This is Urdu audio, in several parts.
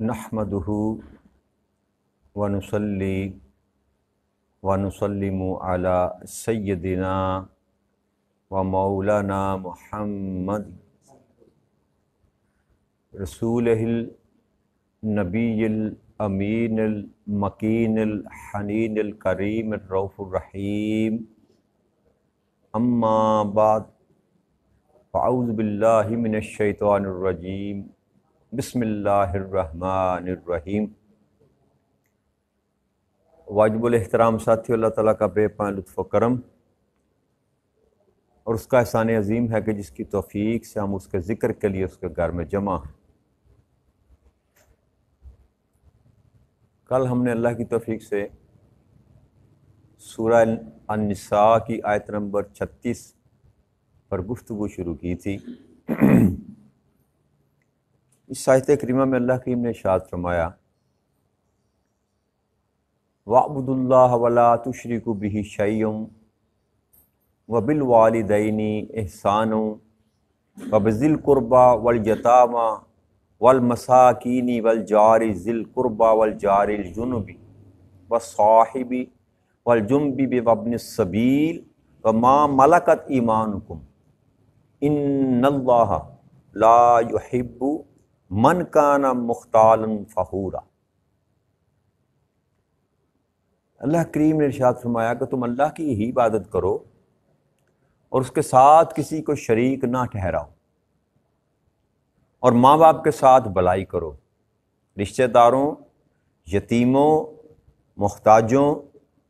نحمدہ ونصلی ونسلم علی سیدنا و مولانا محمد رسولہ النبی الامین المکین الحنین الکریم الرؤوف الرحیم اما بعد فاعوذ باللہ من الشیطان الرجیم بسم اللہ الرحمن الرحیم۔ واجب الاحترام ساتھی، اللہ تعالیٰ کا بے پناہ لطف و کرم اور اس کا احسان عظیم ہے کہ جس کی توفیق سے ہم اس کے ذکر کے لیے اس کے گھر میں جمع ہیں۔ کل ہم نے اللہ کی توفیق سے سورہ النساء کی آیت نمبر 36 پر گفتگو شروع کی تھی۔ اس آیت کریمہ میں اللہ کریم نے ارشاد فرمایا وَاعْبُدُوا اللَّهَ وَلَا تُشْرِكُوا بِهِ شَيْئًا وَبِالْوَالِدَيْنِ إِحْسَانًا وَبِذِي الْقُرْبَى وَالْيَتَامَى وَالْمَسَاكِينِ وَالْجَارِ ذِي الْقُرْبَى وَالْجَارِ الْجُنُبِ وَالصَّاحِبِ وَالْجُنبِ وَابْنِ السَّبِيلِ وَمَا مَلَكَتْ أَيْمَانُكُمْ إِنَّ اللَّهَ لَا يُحِبُّ من کان مختالا فخورا۔ اللہ کریم نے ارشاد فرمایا کہ تم اللہ کی ہی عبادت کرو اور اس کے ساتھ کسی کو شریک نہ ٹھہراؤ، اور ماں باپ کے ساتھ بھلائی کرو، رشتہ داروں، یتیموں، محتاجوں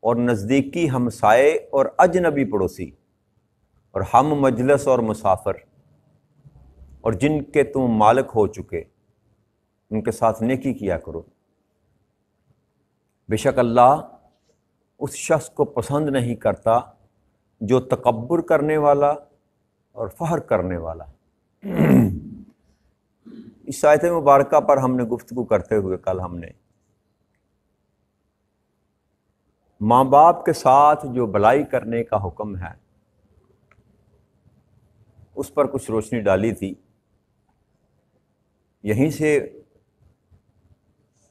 اور نزدیکی ہمسائے اور اجنبی پڑوسی اور ہم مجلس اور مسافر اور جن کے تم مالک ہو چکے ان کے ساتھ نیکی کیا کرو۔ بے شک اللہ اس شخص کو پسند نہیں کرتا جو تکبر کرنے والا اور فخر کرنے والا۔ اس آیت مبارکہ پر ہم نے گفتگو کرتے ہوئے کل ہم نے ماں باپ کے ساتھ جو بھلائی کرنے کا حکم ہے اس پر کچھ روشنی ڈالی تھی۔ یہیں سے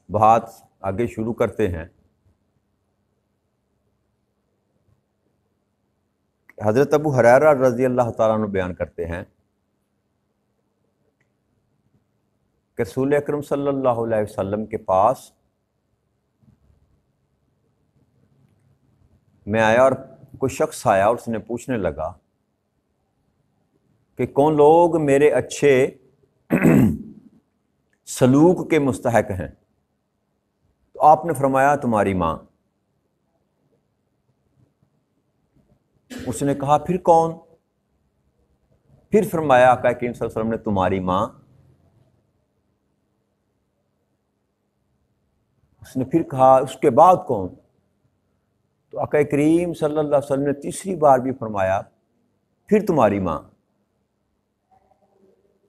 بات آگے شروع کرتے ہیں۔ حضرت ابو ہریرہ رضی اللہ تعالیٰ عنہ بیان کرتے ہیں کہ رسول اکرم صلی اللہ علیہ وسلم کے پاس میں آیا اور کوئی شخص آیا اور اس نے پوچھنے لگا کہ کون لوگ میرے اچھے سلوک کے مستحق ہیں؟ تو آپ نے فرمایا تمہاری ماں۔ اس نے کہا پھر کون؟ پھر فرمایا آقا کریم صلی اللہ علیہ وسلم نے تمہاری ماں۔ اس نے پھر کہا اس کے بعد کون؟ تو آقا کریم صلی اللہ علیہ وسلم نے تیسری بار بھی فرمایا پھر تمہاری ماں۔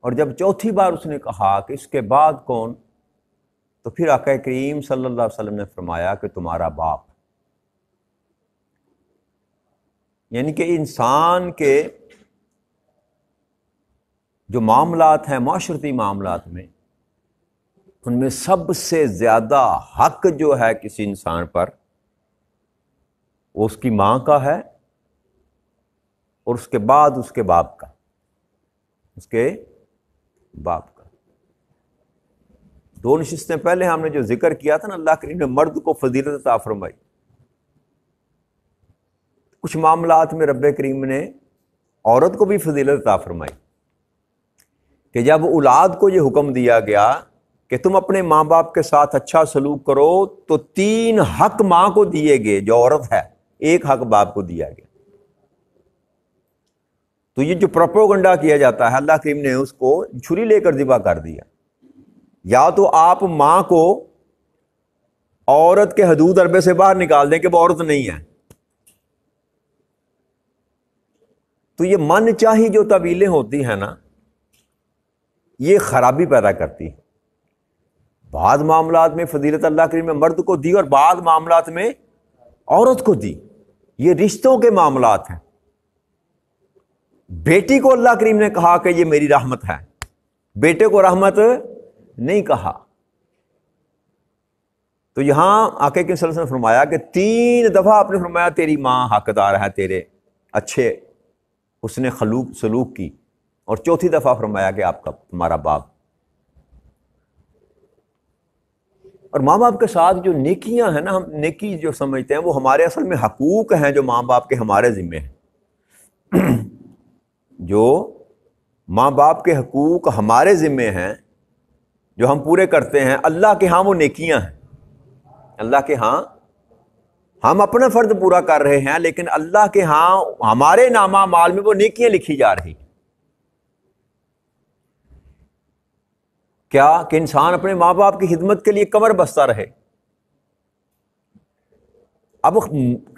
اور جب چوتھی بار اس نے کہا کہ اس کے بعد کون، تو پھر آقا کریم صلی اللہ علیہ وسلم نے فرمایا کہ تمہارا باپ۔ یعنی کہ انسان کے جو معاملات ہیں، معاشرتی معاملات میں، ان میں سب سے زیادہ حق جو ہے کسی انسان پر وہ اس کی ماں کا ہے، اور اس کے بعد اس کے باپ کا، اس کے باپ کا۔ دو نشستیں پہلے ہم نے جو ذکر کیا تھا نا، اللہ کریم نے مرد کو فضیلت عطا فرمائی۔ کچھ معاملات میں رب کریم نے عورت کو بھی فضیلت عطا فرمائی کہ جب اولاد کو یہ حکم دیا گیا کہ تم اپنے ماں باپ کے ساتھ اچھا سلوک کرو، تو 3 حق ماں کو دیے گئے جو عورت ہے، 1 حق باپ کو دیا گیا۔ تو یہ جو پروپیگنڈا کیا جاتا ہے، اللہ کریم نے اس کو چھری لے کر ذبح کر دیا۔ یا تو آپ ماں کو عورت کے حدود اربے سے باہر نکال دیں کہ وہ عورت نہیں ہے، تو یہ من چاہی جو تعویلیں ہوتی ہیں نا، یہ خرابی پیدا کرتی ہے۔ بعض معاملات میں فضیلت اللہ کریم نے مرد کو دی اور بعض معاملات میں عورت کو دی۔ یہ رشتوں کے معاملات ہیں۔ بیٹی کو اللہ کریم نے کہا کہ یہ میری رحمت ہے، بیٹے کو رحمت نہیں کہا۔ تو یہاں آقا کے صلی اللہ علیہ وسلم نے فرمایا کہ 3 دفعہ آپ نے فرمایا تیری ماں حقدار ہے تیرے اچھے حسن سلوک کی، اور چوتھی دفعہ فرمایا کہ آپ کا تمہارا باپ۔ اور ماں باپ کے ساتھ جو نیکیاں ہیں نا، ہم نیکی جو سمجھتے ہیں وہ ہمارے اصل میں حقوق ہیں جو ماں باپ کے ہمارے ذمے ہیں۔ جو ماں باپ کے حقوق ہمارے ذمے ہیں جو ہم پورے کرتے ہیں، اللہ کے ہاں وہ نیکیاں ہیں۔ اللہ کے ہاں ہم اپنا فرض پورا کر رہے ہیں، لیکن اللہ کے ہاں ہمارے نامہ اعمال میں وہ نیکیاں لکھی جا رہی ہیں۔ کیا کہ انسان اپنے ماں باپ کی خدمت کے لیے کمر بستہ رہے۔ اب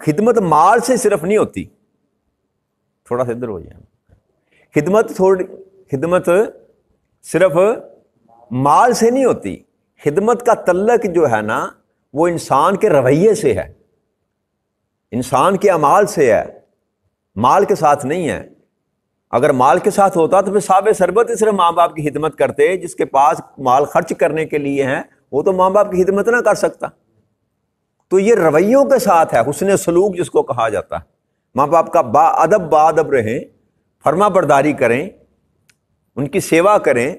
خدمت مال سے صرف نہیں ہوتی، تھوڑا سا ادھر ہو جائے، خدمت صرف مال سے نہیں ہوتی، خدمت کا تعلق جو ہے نا وہ انسان کے رویے سے ہے، انسان کے اعمال سے ہے، مال کے ساتھ نہیں ہے۔ اگر مال کے ساتھ ہوتا تو پھر صاحب ثروت صرف ماں باپ کی خدمت کرتے، جس کے پاس مال خرچ کرنے کے لیے ہیں وہ تو ماں باپ کی خدمت نہ کر سکتا۔ تو یہ رویوں کے ساتھ ہے، حسن سلوک جس کو کہا جاتا ہے۔ ماں باپ کا با ادب رہیں، فرما برداری کریں، ان کی سیوا کریں،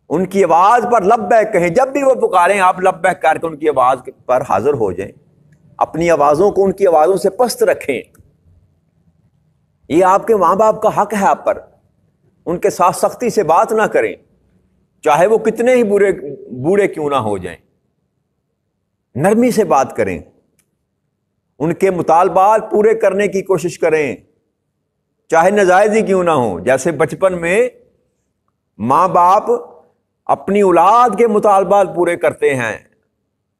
ان کی آواز پر لبیک کہیں، جب بھی وہ پکاریں آپ لبیک کر کے ان کی آواز پر حاضر ہو جائیں، اپنی آوازوں کو ان کی آوازوں سے پست رکھیں۔ یہ آپ کے ماں باپ کا حق ہے آپ پر، ان کے ساتھ سختی سے بات نہ کریں، چاہے وہ کتنے ہی بوڑھے کیوں نہ ہو جائیں، نرمی سے بات کریں، ان کے مطالبات پورے کرنے کی کوشش کریں، چاہے ناجائز ہی کیوں نہ ہو۔ جیسے بچپن میں ماں باپ اپنی اولاد کے مطالبات پورے کرتے ہیں،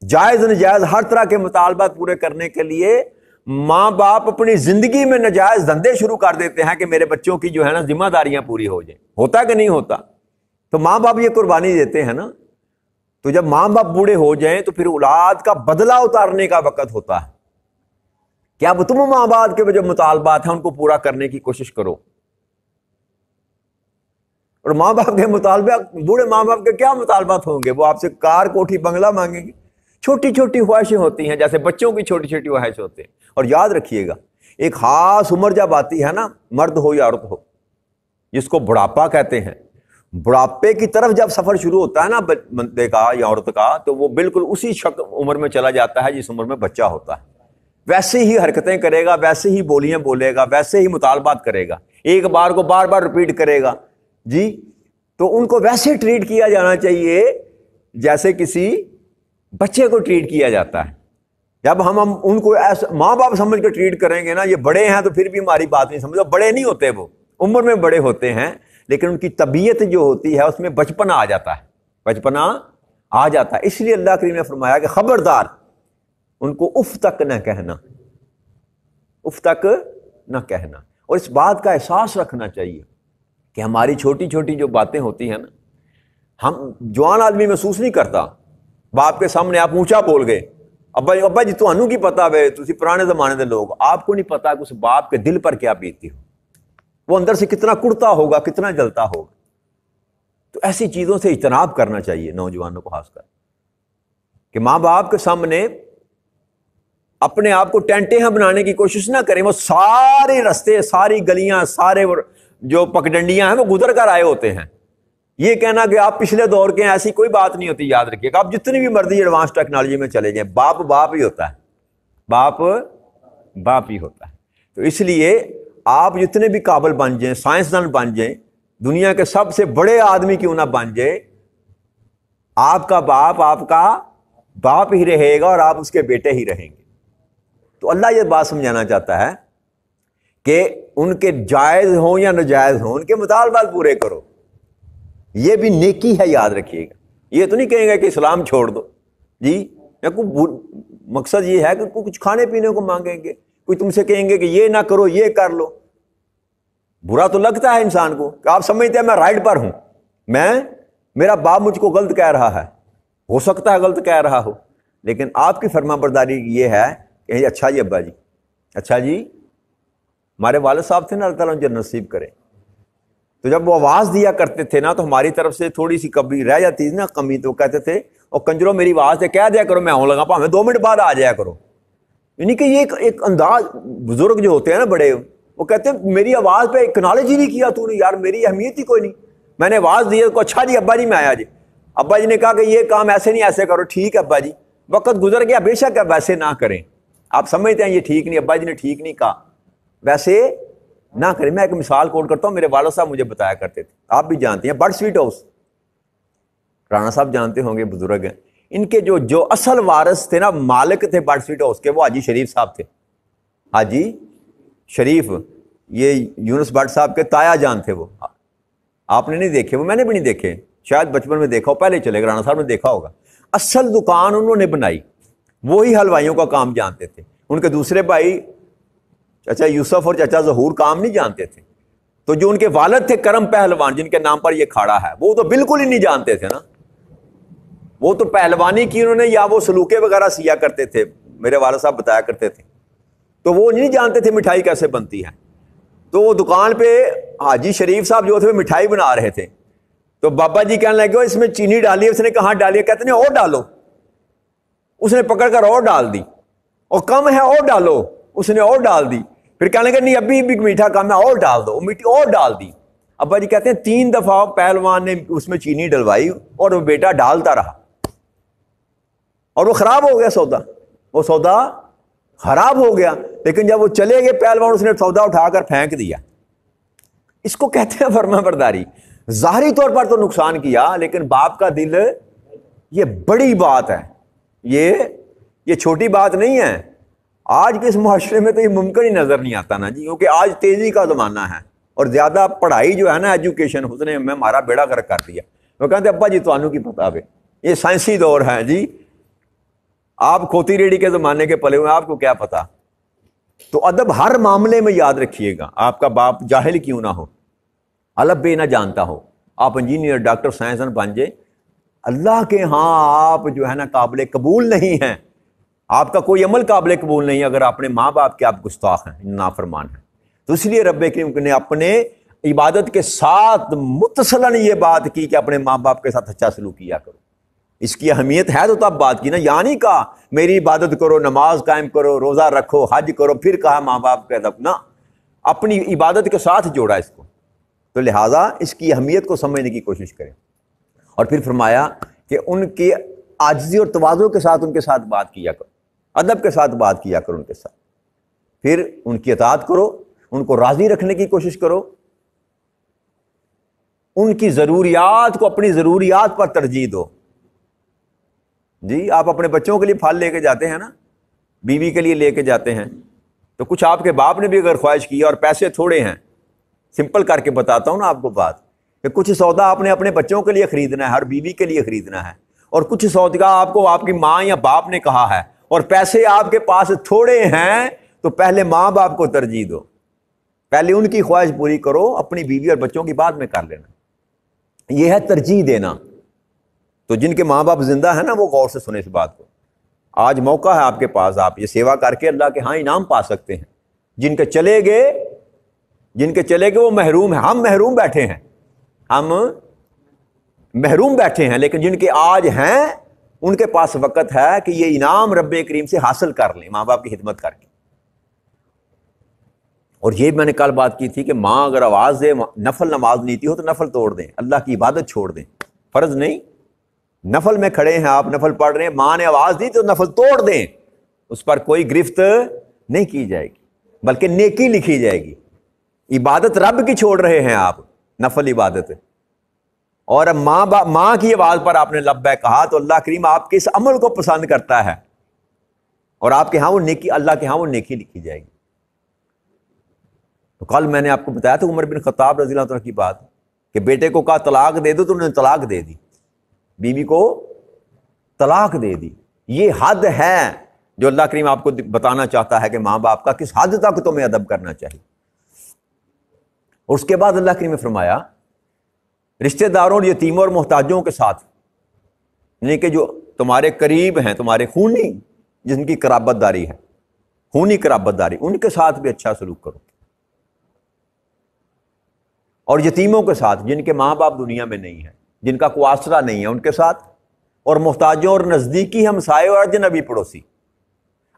جائز ناجائز ہر طرح کے مطالبات پورے کرنے کے لیے ماں باپ اپنی زندگی میں ناجائز دھندے شروع کر دیتے ہیں کہ میرے بچوں کی جو ہے نا ذمہ داریاں پوری ہو جائیں۔ ہوتا کہ نہیں ہوتا؟ تو ماں باپ یہ قربانی دیتے ہیں نا۔ تو جب ماں باپ بوڑھے ہو جائیں تو پھر اولاد کا بدلہ اتارنے کا وقت ہوتا ہے کہ اب تم ماں باپ کے جو مطالبات ہیں ان کو پورا کرنے کی کوشش کرو۔ اور ماں باپ کے مطالبات، بوڑھے ماں باپ کے کیا مطالبات ہوں گے؟ وہ آپ سے کار کوٹھی بنگلہ مانگیں گے۔ چھوٹی چھوٹی خواہشیں ہوتی ہیں، جیسے بچوں کی چھوٹی چھوٹی خواہشیں ہوتی ہیں۔ اور یاد رکھیے گا، ایک خاص عمر جب آتی ہے نا، مرد ہو یا عورت ہو، جس کو بڑھاپا کہتے ہیں، بڑھاپے کی طرف جب سفر شروع ہوتا ہے نا بندے کا یا عورت کا، تو وہ بالکل اسی عمر میں چلا جاتا ہے جس عمر میں بچہ ہوتا ہے۔ ویسے ہی حرکتیں کرے گا، ویسے ہی بولیاں بولے گا، ویسے ہی مطالبات کرے گا، ایک بار کو بار بار ریپیٹ کرے گا جی۔ تو ان کو ویسے ٹریٹ کیا جانا چاہیے جیسے کسی بچے کو ٹریٹ کیا جاتا ہے۔ جب ہم ان کو ایسا ماں باپ سمجھ کے ٹریٹ کریں گے نا، یہ بڑے ہیں تو پھر بھی ہماری بات نہیں سمجھو، بڑے نہیں ہوتے، وہ عمر میں بڑے ہوتے ہیں لیکن ان کی طبیعت جو ہوتی ہے اس میں بچپنا آ جاتا ہے، بچپنا آ جاتا ہے۔ اس لیے اللہ کریم نے فرمایا کہ خبردار ان کو اف تک نہ کہنا، اف تک نہ کہنا۔ اور اس بات کا احساس رکھنا چاہیے کہ ہماری چھوٹی چھوٹی جو باتیں ہوتی ہیں نا، ہم جوان آدمی محسوس نہیں کرتا، باپ کے سامنے آپ اونچا بول گئے، ابا جی تو کی پتا وے، تسی پرانے زمانے دے لوگ، آپ کو نہیں پتا کہ اس باپ کے دل پر کیا بیتتی ہو، وہ اندر سے کتنا کڑتا ہوگا، کتنا جلتا ہوگا۔ تو ایسی چیزوں سے اجتناب کرنا چاہیے نوجوانوں کو خاص کر، کہ ماں باپ کے سامنے اپنے آپ کو ٹینٹیں بنانے کی کوشش نہ کریں۔ وہ سارے رستے، ساری گلیاں، سارے جو پگڈنڈیاں ہیں وہ گزر کر آئے ہوتے ہیں۔ یہ کہنا کہ آپ پچھلے دور کے ہیں، ایسی کوئی بات نہیں ہوتی۔ یاد رکھیے گا، آپ جتنی بھی مرضی ایڈوانس ٹیکنالوجی میں چلے جائیں، باپ باپ ہی ہوتا ہے، باپ باپ ہی ہوتا ہے۔ تو اس لیے آپ جتنے بھی قابل بن جائیں، سائنسدان بن جائیں، دنیا کے سب سے بڑے آدمی کیوں نہ بن جائے، آپ کا باپ ہی رہے گا اور آپ اس کے بیٹے ہی رہیں گے۔ تو اللہ یہ بات سمجھانا چاہتا ہے کہ ان کے جائز ہوں یا ناجائز ہوں، ان کے مطالبات پورے کرو۔ یہ بھی نیکی ہے، یاد رکھیے گا۔ یہ تو نہیں کہیں گے کہ اسلام چھوڑ دو جی، یا کوئی مقصد یہ ہے کہ کچھ کھانے پینے کو مانگیں گے، کوئی تم سے کہیں گے کہ یہ نہ کرو یہ کر لو۔ برا تو لگتا ہے انسان کو کہ آپ سمجھتے ہیں میں رائٹ پر ہوں، میرا باپ مجھ کو غلط کہہ رہا ہے، ہو سکتا ہے غلط کہہ رہا ہو، لیکن آپ کی فرما برداری یہ ہے کہ اچھا جی ابا جی، اچھا جی، ہمارے والد صاحب تھے نا، اللہ تعالیٰ جنت نصیب کرے، تو جب وہ آواز دیا کرتے تھے نا تو ہماری طرف سے تھوڑی سی کبھی رہ جاتی تھی نا کمی، تو کہتے تھے اور کنجروں میری آواز سے کہہ دیا کرو میں آؤں لگا ہمیں 2 منٹ بعد آ جایا کرو. یعنی کہ یہ ایک انداز, بزرگ جو ہوتے ہیں نا بڑے, وہ کہتے ہیں میری آواز پہ اکنالج ہی نہیں کیا تو نے یار, میری اہمیت ہی کوئی نہیں. میں نے آواز دی کو, اچھا جی ابا جی میں آیا جی. ابا جی نے کہا کہ یہ کام ایسے نہیں ایسے کرو. ٹھیک ہے ابا جی. وقت گزر گیا, بے شک ویسے نہ کریں. آپ سمجھتے ہیں یہ ٹھیک نہیں, ابا جی نے ٹھیک نہیں کہا, ویسے نہ کریں. میں ایک مثال کوٹ کرتا ہوں, میرے والد صاحب مجھے بتایا کرتے تھے, آپ بھی جانتے ہیں, بٹ سویٹ ہاؤس, رانا صاحب جانتے ہوں گے, بزرگ ہیں. ان کے جو اصل وارث تھے نا, مالک تھے بٹ سویٹ ہاؤس کے, وہ حاجی شریف صاحب تھے. حاجی شریف, یہ یونس بٹ صاحب کے تایا جان تھے. وہ آپ نے نہیں دیکھے, وہ میں نے بھی نہیں دیکھے, شاید بچپن میں دیکھا ہو, پہلے چلے گا, رانا صاحب نے دیکھا ہوگا. اصل دکان انہوں نے بنائی, وہی حلوائیوں کا کام جانتے تھے. ان کے دوسرے بھائی چچا یوسف اور چچا ظہور کام نہیں جانتے تھے. تو جو ان کے والد تھے کرم پہلوان, جن کے نام پر یہ کھاڑا ہے, وہ تو بالکل ہی نہیں جانتے تھے نا. وہ تو پہلوانی کی انہوں نے, یا وہ سلوکے وغیرہ سیا کرتے تھے, میرے والد صاحب بتایا کرتے تھے. تو وہ نہیں جانتے تھے مٹھائی کیسے بنتی ہے. تو وہ دکان پہ حاجی شریف صاحب جو تھے مٹھائی بنا رہے تھے. تو بابا جی کہنے لگے اس میں چینی ڈالی. اس نے کہاں ڈالی؟ کہتے ہیں اور ڈالو. اس نے پکڑ کر اور ڈال دی, اور کم ہے اور ڈالو. اس نے اور ڈال دی. پھر کہنے لگے نہیں ابھی بھی میٹھا کم ہے اور ڈال دو. میٹھی اور ڈال دی. ابا جی کہتے ہیں 3 دفعہ پہلوان نے اس میں چینی ڈلوائی, اور وہ بیٹا ڈالتا رہا, اور وہ خراب ہو گیا سودا. وہ سودا خراب ہو گیا. لیکن جب وہ چلے گئے پہلوان, اس نے سودا اٹھا کر پھینک دیا. اس کو کہتے ہیں فرما برداری. ظاہری طور پر تو نقصان کیا, لیکن باپ کا دل, یہ بڑی بات ہے. یہ چھوٹی بات نہیں ہے. آج کے اس معاشرے میں تو یہ ممکن ہی نظر نہیں آتا نا جی, کیونکہ آج تیزی کا زمانہ ہے, اور زیادہ پڑھائی جو ہے نا, ایجوکیشن, اس نے میں ہمارا بیڑا گرک کر دیا. وہ کہتے ہیں ابا جی تو کی پتا ہے, یہ سائنسی دور ہے جی, آپ کھوتی ریڑھی کے زمانے کے پلے ہوئے, آپ کو کیا پتا. تو ادب ہر معاملے میں یاد رکھیے گا. آپ کا باپ جاہل کیوں نہ ہو, الب بے نہ جانتا ہو, آپ انجینئر, ڈاکٹر, سائنسدان بن جائے, اللہ کے ہاں آپ جو ہے نا قابل قبول نہیں ہیں. آپ کا کوئی عمل قابل قبول نہیں اگر اپنے ماں باپ کے آپ گستاخ ہیں, نافرمان ہیں. تو اس لیے رب کریم نے اپنے عبادت کے ساتھ متصلاً یہ بات کی کہ اپنے ماں باپ کے ساتھ اچھا سلوک کیا کرو. اس کی اہمیت ہے تو تب بات کی نا, یعنی کہا میری عبادت کرو, نماز قائم کرو, روزہ رکھو, حج کرو, پھر کہا ماں باپ کا ادب, نہ اپنی عبادت کے ساتھ جوڑا اس کو. تو لہٰذا اس کی اہمیت کو سمجھنے کی کوشش کریں. اور پھر فرمایا کہ ان کی عاجزی اور تواضع کے ساتھ ان کے ساتھ بات کیا کرو, ادب کے ساتھ بات کیا کرو ان کے ساتھ. پھر ان کی اطاعت کرو, ان کو راضی رکھنے کی کوشش کرو, ان کی ضروریات کو اپنی ضروریات پر ترجیح دو. جی آپ اپنے بچوں کے لیے پھل لے کے جاتے ہیں نا, بیوی کے لیے لے کے جاتے ہیں, تو کچھ آپ کے باپ نے بھی اگر خواہش کی اور پیسے تھوڑے ہیں, سمپل کر کے بتاتا ہوں نا آپ کو بات, کہ کچھ سودا آپ نے اپنے بچوں کے لیے خریدنا ہے, ہر بیوی کے لیے خریدنا ہے, اور کچھ سودا آپ کو آپ کی ماں یا باپ نے کہا ہے, اور پیسے آپ کے پاس تھوڑے ہیں, تو پہلے ماں باپ کو ترجیح دو, پہلے ان کی خواہش پوری کرو, اپنی بیوی اور بچوں کی بعد میں کر لینا. یہ ہے ترجیح دینا. تو جن کے ماں باپ زندہ ہیں نا, وہ غور سے سنیں اس بات کو. آج موقع ہے آپ کے پاس, آپ یہ سیوا کر کے اللہ کے ہاں انعام پا سکتے ہیں. جن کے چلے گئے وہ محروم ہیں. ہم محروم بیٹھے ہیں, لیکن جن کے آج ہیں ان کے پاس وقت ہے کہ یہ انعام رب کریم سے حاصل کر لیں, ماں باپ کی خدمت کر کے. اور یہ میں نے کل بات کی تھی کہ ماں اگر آواز دے, نفل نماز نیتی ہو تو نفل توڑ دیں, اللہ کی عبادت چھوڑ دیں. فرض نہیں, نفل میں کھڑے ہیں آپ, نفل پڑھ رہے ہیں, ماں نے آواز دی تو نفل توڑ دیں, اس پر کوئی گرفت نہیں کی جائے گی, بلکہ نیکی لکھی جائے گی. عبادت رب کی چھوڑ رہے ہیں آپ, نفل عبادت. اور اب ماں کی آواز پر آپ نے لبیک کہا, تو اللہ کریم آپ کے اس عمل کو پسند کرتا ہے, اور آپ کے ہاں وہ نیکی, اللہ کے ہاں وہ نیکی لکھی جائے گی. تو کل میں نے آپ کو بتایا تھا عمر بن خطاب رضی اللہ عنہ کی بات, کہ بیٹے کو کہا طلاق دے دو, تو انہوں نے طلاق دے دی, بیوی کو طلاق دے دی. یہ حد ہے جو اللہ کریم آپ کو بتانا چاہتا ہے کہ ماں باپ کا کس حد تک تمہیں ادب کرنا چاہیے. اور اس کے بعد اللہ کریم نے فرمایا رشتہ داروں اور یتیموں اور محتاجوں کے ساتھ, یعنی کہ جو تمہارے قریب ہیں, تمہارے خونی جن کی قرابت داری ہے, خونی قرابت داری, ان کے ساتھ بھی اچھا سلوک کرو. اور یتیموں کے ساتھ, جن کے ماں باپ دنیا میں نہیں ہیں, جن کا کوئی آسرا نہیں ہے, ان کے ساتھ, اور محتاجوں اور نزدیکی ہمسائے اور اجنبی پڑوسی.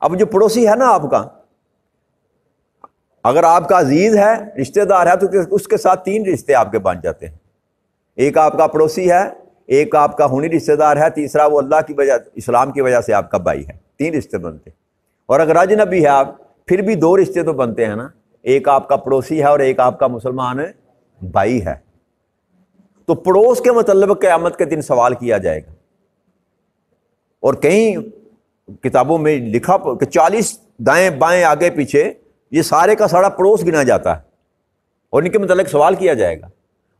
اب جو پڑوسی ہے نا آپ کا، اگر آپ کا عزیز ہے، رشتہ دار ہے، تو اس کے ساتھ 3 رشتے آپ کے بن جاتے ہیں. ایک آپ کا پڑوسی ہے، ایک آپ کا خونی رشتہ دار ہے، تیسرا وہ اللہ کی وجہ، اسلام کی وجہ سے آپ کا بھائی ہے. 3 رشتے بنتے ہیں. اور اگر اجنبی ہے آپ، پھر بھی 2 رشتے تو بنتے ہیں نا، ایک آپ کا پڑوسی ہے اور ایک آپ کا مسلمان بھائی ہے. تو پڑوس کے متعلق قیامت کے دن سوال کیا جائے گا. اور کئی کتابوں میں لکھا کہ 40 دائیں بائیں آگے پیچھے یہ سارے کا سارا پڑوس گنا جاتا ہے، اور ان کے متعلق سوال کیا جائے گا.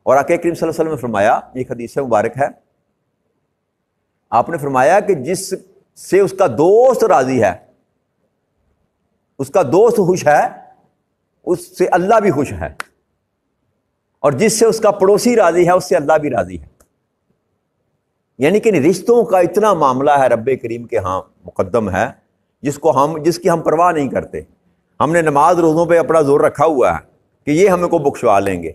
اور آقا کریم صلی اللہ علیہ وسلم نے فرمایا، ایک حدیث مبارک ہے، آپ نے فرمایا کہ جس سے اس کا دوست راضی ہے، اس کا دوست خوش ہے، اس سے اللہ بھی خوش ہے، اور جس سے اس کا پڑوسی راضی ہے، اس سے اللہ بھی راضی ہے. یعنی کہ رشتوں کا اتنا معاملہ ہے رب کریم کے ہاں مقدم ہے، جس کی ہم پرواہ نہیں کرتے. ہم نے نماز روزوں پہ اپنا زور رکھا ہوا ہے کہ یہ ہمیں کو بخشوا لیں گے،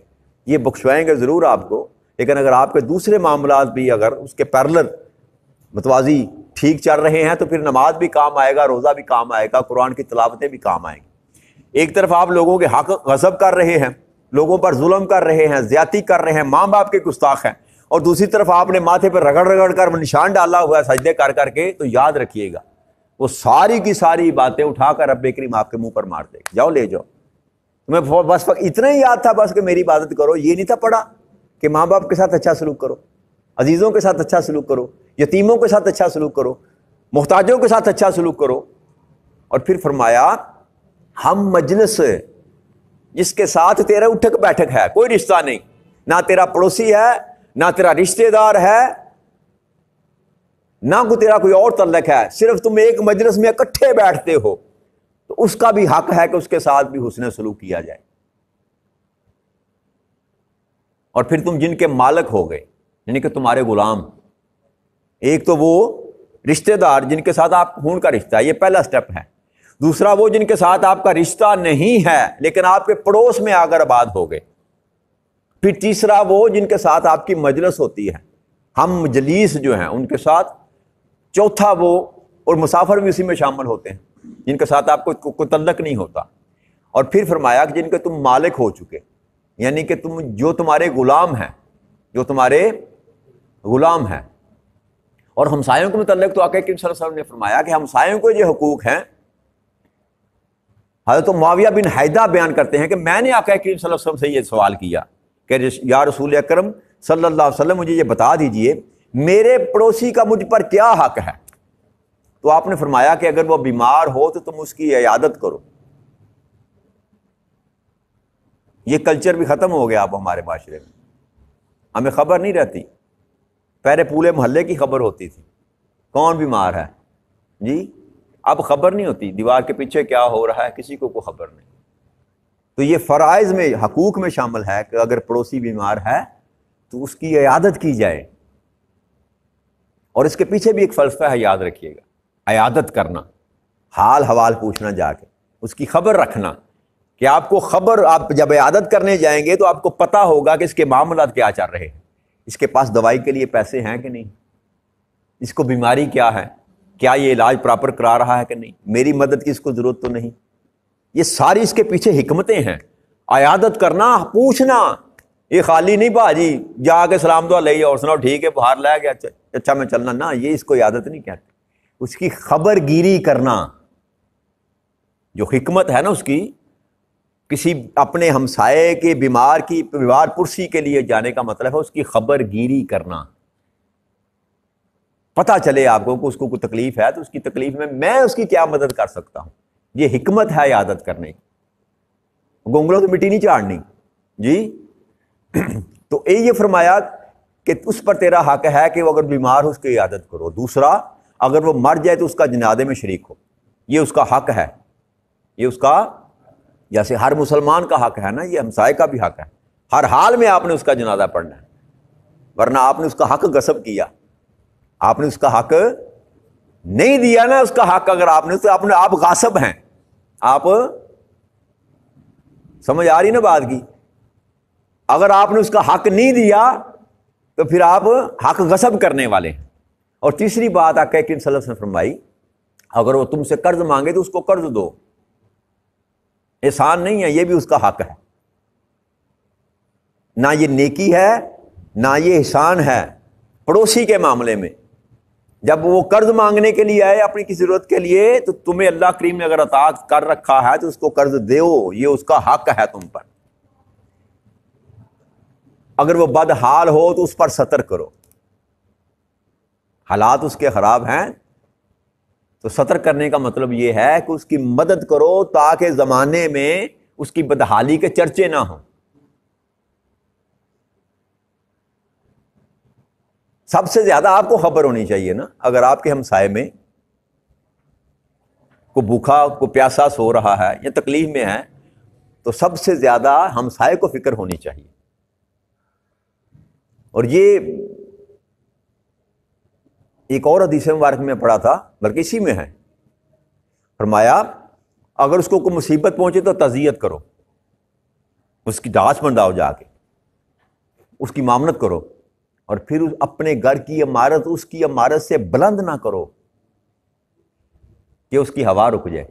یہ بخشوائیں گے ضرور آپ کو، لیکن اگر آپ کے دوسرے معاملات بھی اگر اس کے پیرلل متوازی ٹھیک چل رہے ہیں تو پھر نماز بھی کام آئے گا، روزہ بھی کام آئے گا، قرآن کی تلاوتیں بھی کام آئیں گی. ایک طرف آپ لوگوں کے حق غصب کر رہے ہیں، لوگوں پر ظلم کر رہے ہیں، زیادتی کر رہے ہیں، ماں باپ کے گستاخ ہیں، اور دوسری طرف آپ نے ماتھے پہ رگڑ رگڑ کر نشان ڈالا ہوا ہے سجدے کر کر کے، تو یاد رکھیے گا وہ ساری کی ساری باتیں اٹھا کر رب کریم آپ کے منہ پر مار دے گا. جاؤ لے جاؤ، تمہیں بس اتنا ہی یاد تھا بس کہ میری عبادت کرو، یہ نہیں تھا پڑھا کہ ماں باپ کے ساتھ اچھا سلوک کرو، عزیزوں کے ساتھ اچھا سلوک کرو، یتیموں کے ساتھ اچھا سلوک کرو، محتاجوں کے ساتھ اچھا سلوک کرو. اور پھر فرمایا ہم مجلس جس کے ساتھ تیرا اٹھک بیٹھک ہے، کوئی رشتہ نہیں، نہ تیرا پڑوسی ہے، نہ تیرا رشتہ دار ہے، نہ کوئی تیرا کوئی اور تعلق ہے، صرف تم ایک مجلس میں اکٹھے بیٹھتے ہو، تو اس کا بھی حق ہے کہ اس کے ساتھ بھی حسن سلوک کیا جائے. اور پھر تم جن کے مالک ہو گئے، یعنی کہ تمہارے غلام، ایک تو وہ رشتہ دار جن کے ساتھ آپ خون کا رشتہ ہے، یہ پہلا سٹیپ ہے. دوسرا وہ جن کے ساتھ آپ کا رشتہ نہیں ہے لیکن آپ کے پڑوس میں آ کر آباد ہو گئے. پھر تیسرا وہ جن کے ساتھ آپ کی مجلس ہوتی ہے، ہم مجلیس جو ہیں ان کے ساتھ. چوتھا وہ، اور مسافر بھی اسی میں شامل ہوتے ہیں، جن کے ساتھ آپ کو کوئی تعلق نہیں ہوتا. اور پھر فرمایا کہ جن کے تم مالک ہو چکے، یعنی کہ تم جو تمہارے غلام ہیں، جو تمہارے غلام ہیں. اور ہمسایوں کے متعلق تو آقا کریم صلی اللہ علیہ وسلم نے فرمایا کہ ہمسایوں کو جو حقوق ہیں، حضرت معاویہ بن حیدہ بیان کرتے ہیں کہ میں نے آقا کریم صلی اللہ علیہ وسلم سے یہ سوال کیا کہ یا رسول اکرم صلی اللہ علیہ وسلم مجھے یہ بتا دیجئے میرے پڑوسی کا مجھ پر کیا حق ہے. تو آپ نے فرمایا کہ اگر وہ بیمار ہو تو تم اس کی عیادت کرو. یہ کلچر بھی ختم ہو گیا اب ہمارے معاشرے میں، ہمیں خبر نہیں رہتی. پہلے پورے محلے کی خبر ہوتی تھی کون بیمار ہے جی، اب خبر نہیں ہوتی دیوار کے پیچھے کیا ہو رہا ہے، کسی کو کوئی خبر نہیں. تو یہ فرائض میں، حقوق میں شامل ہے کہ اگر پڑوسی بیمار ہے تو اس کی عیادت کی جائے. اور اس کے پیچھے بھی ایک فلسفہ ہے، یاد رکھیے گا، عیادت کرنا، حال حوال پوچھنا، جا کے اس کی خبر رکھنا، کہ آپ کو خبر، آپ جب عیادت کرنے جائیں گے تو آپ کو پتہ ہوگا کہ اس کے معاملات کیا چل رہے ہیں، اس کے پاس دوائی کے لیے پیسے ہیں کہ نہیں، اس کو بیماری کیا ہے، کیا یہ علاج پراپر کرا رہا ہے کہ نہیں، میری مدد کی اس کو ضرورت تو نہیں. یہ ساری اس کے پیچھے حکمتیں ہیں. عیادت کرنا، پوچھنا، یہ خالی نہیں باجی جا کے سلام دعا لے اور سناؤ ٹھیک ہے باہر لے گیا اچھا میں چلنا، نہ، یہ اس کو عیادت نہیں کہتے. اس کی خبر گیری کرنا، جو حکمت ہے نا اس کی، کسی اپنے ہمسائے کے بیمار کی بیمار پرسی کے لیے جانے کا مطلب ہے اس کی خبر گیری کرنا. پتہ چلے آپ کو کہ اس کو کوئی تکلیف ہے تو اس کی تکلیف میں اس کی کیا مدد کر سکتا ہوں. یہ حکمت ہے عیادت کرنے کی. گونگلوں تو مٹی نہیں چاڑنی جی. تو یہ فرمایا کہ اس پر تیرا حق ہے کہ وہ اگر بیمار ہو اس کی عیادت کرو. دوسرا، اگر وہ مر جائے تو اس کا جنازے میں شریک ہو، یہ اس کا حق ہے. یہ اس کا، جیسے ہر مسلمان کا حق ہے نا، یہ ہمسائے کا بھی حق ہے. ہر حال میں آپ نے اس کا جنازہ پڑھنا ہے، ورنہ آپ نے اس کا حق غصب کیا، آپ نے اس کا حق نہیں دیا نا. اس کا حق اگر آپ نے تو آپ غاصب ہیں. آپ سمجھ آ رہی نا بات کی؟ اگر آپ نے اس کا حق نہیں دیا تو پھر آپ حق غصب کرنے والے ہیں. اور تیسری بات آقا کریم صلی اللہ علیہ وسلم نے فرمائی، اگر وہ تم سے قرض مانگے تو اس کو قرض دو، احسان نہیں ہے، یہ بھی اس کا حق ہے، نہ یہ نیکی ہے نہ یہ احسان ہے۔ پڑوسی کے معاملے میں جب وہ قرض مانگنے کے لیے آئے اپنی کسی ضرورت کے لیے، تو تمہیں اللہ کریم نے اگر عطا کر رکھا ہے تو اس کو قرض دیو، یہ اس کا حق ہے تم پر۔ اگر وہ بد حال ہو تو اس پر ستر کرو، حالات اس کے خراب ہیں تو ستر کرنے کا مطلب یہ ہے کہ اس کی مدد کرو تاکہ زمانے میں اس کی بدحالی کے چرچے نہ ہوں۔ سب سے زیادہ آپ کو خبر ہونی چاہیے نا، اگر آپ کے ہمسائے میں کوئی بھوکا کوئی پیاسا سو رہا ہے یا تکلیف میں ہے، تو سب سے زیادہ ہمسائے کو فکر ہونی چاہیے۔ اور یہ ایک اور حدیث مبارک میں پڑھا تھا، بلکہ اسی میں ہے، فرمایا اگر اس کو کوئی مصیبت پہنچے تو تعزیت کرو، اس کی ڈانٹ بنداؤ، جا کے اس کی معاملت کرو، اور پھر اپنے گھر کی عمارت اس کی عمارت سے بلند نہ کرو کہ اس کی ہوا رک جائے۔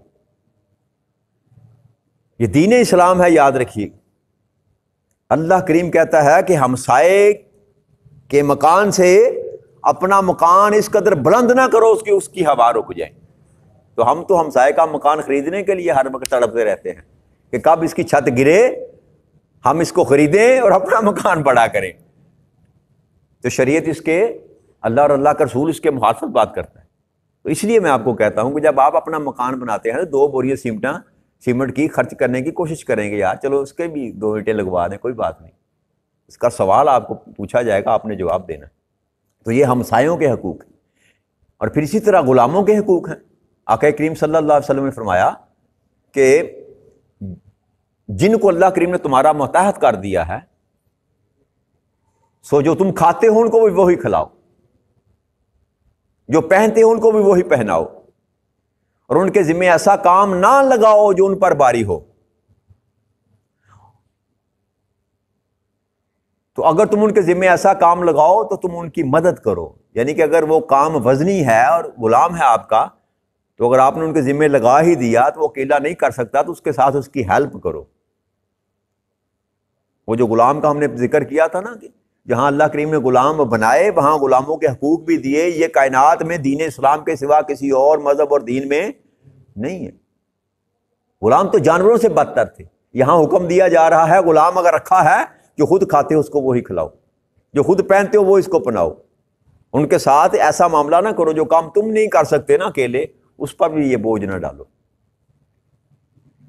یہ دین اسلام ہے، یاد رکھیے۔ اللہ کریم کہتا ہے کہ ہمسائے کے مکان سے اپنا مکان اس قدر بلند نہ کرو اس کی ہوا رک جائے۔ تو ہم تو ہمسائے کا مکان خریدنے کے لیے ہر وقت تڑپتے رہتے ہیں کہ کب اس کی چھت گرے، ہم اس کو خریدیں اور اپنا مکان بڑا کریں۔ تو شریعت اس کے، اللہ اور اللہ کا رسول اس کے مخالفت بات کرتا ہے۔ تو اس لیے میں آپ کو کہتا ہوں کہ جب آپ اپنا مکان بناتے ہیں تو 2 بوریاں سیمنٹ کی خرچ کرنے کی کوشش کریں گے، یار چلو اس کے بھی 2 اینٹیں لگوا دیں، کوئی بات نہیں، اس کا سوال آپ کو پوچھا جائے گا، آپ نے جواب دینا۔ تو یہ ہمسایوں کے حقوق ہیں۔ اور پھر اسی طرح غلاموں کے حقوق ہیں۔ آقا کریم صلی اللہ علیہ وسلم نے فرمایا کہ جن کو اللہ کریم نے تمہارا ماتحت کر دیا ہے، سو جو تم کھاتے ہو ان کو بھی وہی کھلاؤ، جو پہنتے ہو ان کو بھی وہی پہناؤ، اور ان کے ذمہ ایسا کام نہ لگاؤ جو ان پر باری ہو۔ تو اگر تم ان کے ذمہ ایسا کام لگاؤ تو تم ان کی مدد کرو، یعنی کہ اگر وہ کام وزنی ہے اور غلام ہے آپ کا، تو اگر آپ نے ان کے ذمہ لگا ہی دیا تو وہ اکیلا نہیں کر سکتا، تو اس کے ساتھ اس کی ہیلپ کرو۔ وہ جو غلام کا ہم نے ذکر کیا تھا نا، کہ جہاں اللہ کریم نے غلام بنائے وہاں غلاموں کے حقوق بھی دیے۔ یہ کائنات میں دین اسلام کے سوا کسی اور مذہب اور دین میں نہیں ہے۔ غلام تو جانوروں سے بدتر تھے، یہاں حکم دیا جا رہا ہے غلام اگر رکھا ہے، جو خود کھاتے ہو اس کو وہی کھلاؤ، جو خود پہنتے ہو وہ اس کو پہناؤ۔ ان کے ساتھ ایسا معاملہ نہ کرو، جو کام تم نہیں کر سکتے نا اکیلے، اس پر بھی یہ بوجھ نہ ڈالو۔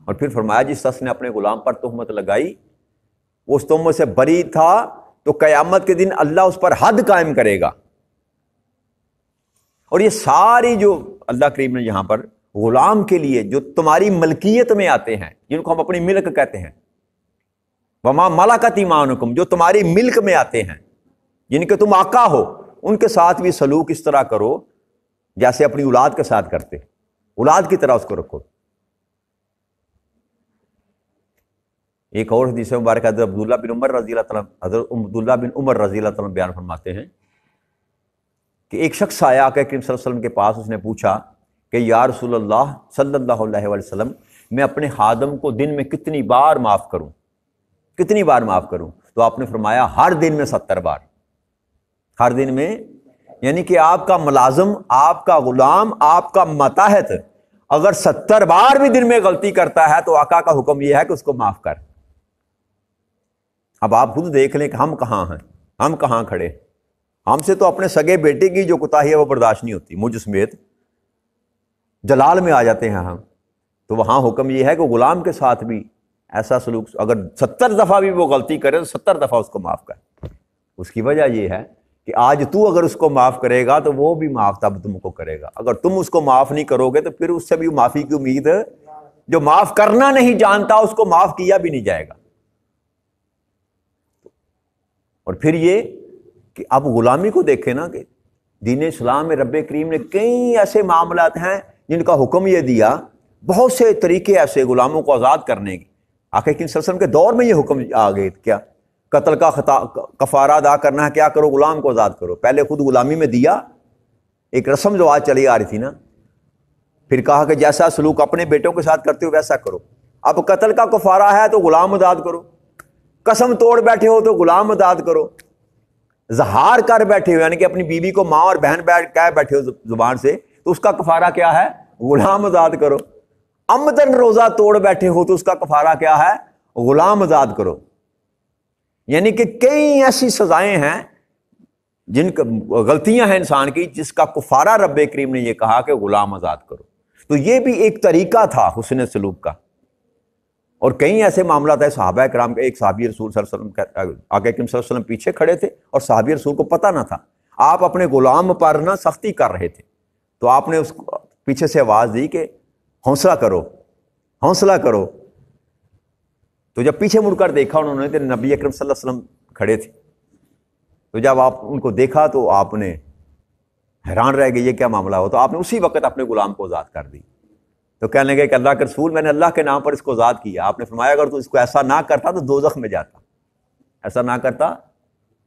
اور پھر فرمایا جس شخص نے اپنے غلام پر تہمت لگائی، وہ اس تہمت سے بری تھا، تو قیامت کے دن اللہ اس پر حد قائم کرے گا۔ اور یہ ساری جو اللہ کریم نے یہاں پر غلام کے لیے جو تمہاری ملکیت میں آتے ہیں، جن کو ہم اپنی ملک کہتے ہیں، وما ملکت ایمانکم، جو تمہاری ملک میں آتے ہیں، جن کے تم آقا ہو، ان کے ساتھ بھی سلوک اس طرح کرو جیسے اپنی اولاد کے ساتھ کرتے، اولاد کی طرح اس کو رکھو۔ ایک اور حدیث مبارک حضرت عبداللہ بن عمر رضی اللہ تعالیٰ بیان فرماتے ہیں کہ ایک شخص آیا آقا کریم صلی اللہ علیہ وسلم کے پاس، اس نے پوچھا کہ یا رسول اللہ صلی اللہ علیہ وسلم، میں اپنے خادم کو دن میں کتنی بار معاف کروں، کتنی بار معاف کروں؟ تو آپ نے فرمایا ہر دن میں 70 بار۔ ہر دن میں، یعنی کہ آپ کا ملازم، آپ کا غلام، آپ کا ماتحت اگر 70 بار بھی دن میں غلطی کرتا ہے تو آقا کا حکم یہ ہے کہ اس کو معاف کر۔ اب آپ خود دیکھ لیں کہ ہم کہاں ہیں، ہم کہاں کھڑے۔ ہم سے تو اپنے سگے بیٹے کی جو کوتاہی ہے وہ برداشت نہیں ہوتی، مجھ سمیت جلال میں آ جاتے ہیں ہم۔ تو وہاں حکم یہ ہے کہ غلام کے ساتھ بھی ایسا سلوک، اگر 70 دفعہ بھی وہ غلطی کرے تو 70 دفعہ اس کو معاف کر۔ اس کی وجہ یہ ہے کہ آج تو اگر اس کو معاف کرے گا تو وہ بھی معاف تب تم کو کرے گا، اگر تم اس کو معاف نہیں کرو گے تو پھر اس سے بھی معافی کی امید ہے۔ جو معاف کرنا نہیں جانتا اس کو معاف کیا بھی نہیں جائے گا۔ اور پھر یہ کہ اب غلامی کو دیکھیں نا، کہ دین اسلام میں رب کریم نے کئی ایسے معاملات ہیں جن کا حکم یہ دیا، بہت سے طریقے ایسے غلاموں کو آزاد کرنے کی۔ آقا کریم صلی اللہ علیہ وسلم کے دور میں یہ حکم آ گئے، کیا قتل کا کفارہ ادا کرنا ہے، کیا کرو؟ غلام کو آزاد کرو۔ پہلے خود غلامی میں دیا، ایک رسم جو آج چلی آ رہی تھی نا، پھر کہا کہ جیسا سلوک اپنے بیٹوں کے ساتھ کرتے ہو ویسا کرو. اب قتل کا کفارہ ہے تو غلام آزاد کرو، قسم توڑ بیٹھے ہو تو غلام آزاد کرو، زہار کر بیٹھے ہو یعنی کہ اپنی بیوی کو ماں اور بہن کہہ بیٹھے ہو زبان سے تو اس کا کفارہ کیا ہے؟ غلام آزاد کرو. عمدن روزہ توڑ بیٹھے ہو تو اس کا کفارہ کیا ہے؟ غلام آزاد کرو. یعنی کہ کئی ایسی سزائیں ہیں جن غلطیاں ہیں انسان کی جس کا کفارہ رب کریم نے یہ کہا کہ غلام آزاد کرو. تو یہ بھی ایک طریقہ تھا حسن سلوک کا. اور کئی ایسے معاملات ہیں صحابہ کرام کے. ایک صحابی رسول صلی اللہ علیہ وسلم آقا کریم صلی اللہ علیہ وسلم پیچھے کھڑے تھے اور صحابی رسول کو پتہ نہ تھا، آپ اپنے غلام پر نہ سختی کر رہے تھے، تو آپ نے اس کو پیچھے سے آواز دی کہ حوصلہ کرو حوصلہ کرو. تو جب پیچھے مڑ کر دیکھا انہوں نے تو نبی اکرم صلی اللہ علیہ وسلم کھڑے تھے. تو جب آپ ان کو دیکھا تو آپ نے حیران رہ گئے یہ کیا معاملہ ہو. تو آپ نے اسی وقت اپنے غلام کو آزاد کر دی. تو کہنے لگے کہ اللہ کے رسول میں نے اللہ کے نام پر اس کو آزاد کیا. آپ نے فرمایا اگر تو اس کو ایسا نہ کرتا تو دوزخ میں جاتا، ایسا نہ کرتا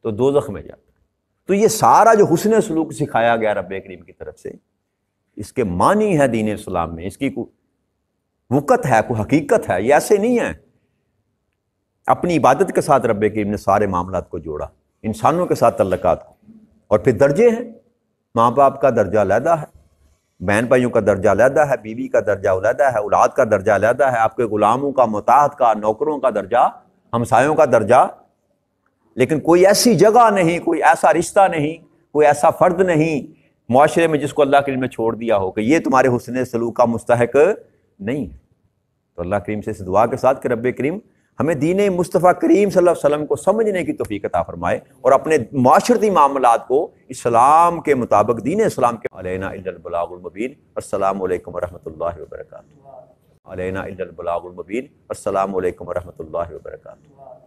تو دوزخ میں جاتا. تو یہ سارا جو حسن سلوک سکھایا گیا رب کریم کی طرف سے، اس کے معنی ہے دین اسلام میں، اس کی کوئی وقت ہے، کوئی حقیقت ہے. یہ ایسے نہیں ہے. اپنی عبادت کے ساتھ رب کریم نے سارے معاملات کو جوڑا، انسانوں کے ساتھ تعلقات کو. اور پھر درجے ہیں، ماں باپ کا درجہ علیحدہ ہے، بہن بھائیوں کا درجہ علیحدہ ہے، بیوی کا درجہ علیحدہ ہے، اولاد کا درجہ علیحدہ ہے، آپ کے غلاموں کا، مطاعت کا، نوکروں کا درجہ، ہمسایوں کا درجہ. لیکن کوئی ایسی جگہ نہیں، کوئی ایسا رشتہ نہیں، کوئی ایسا فرد نہیں معاشرے میں جس کو اللہ کریم نے چھوڑ دیا ہو کہ یہ تمہارے حسن سلوک کا مستحق نہیں ہے. تو اللہ کریم سے اس دعا کے ساتھ کہ رب کریم ہمیں دین مصطفیٰ کریم صلی اللہ علیہ وسلم کو سمجھنے کی توفیق عطا فرمائے اور اپنے معاشرتی معاملات کو اسلام کے مطابق، دین اسلام کے. علینا الا البلاغ المبین. السلام علیکم ورحمۃ اللہ وبرکاتہ. علینا الا البلاغ المبین. السلام علیکم ورحمۃ اللہ وبرکاتہ.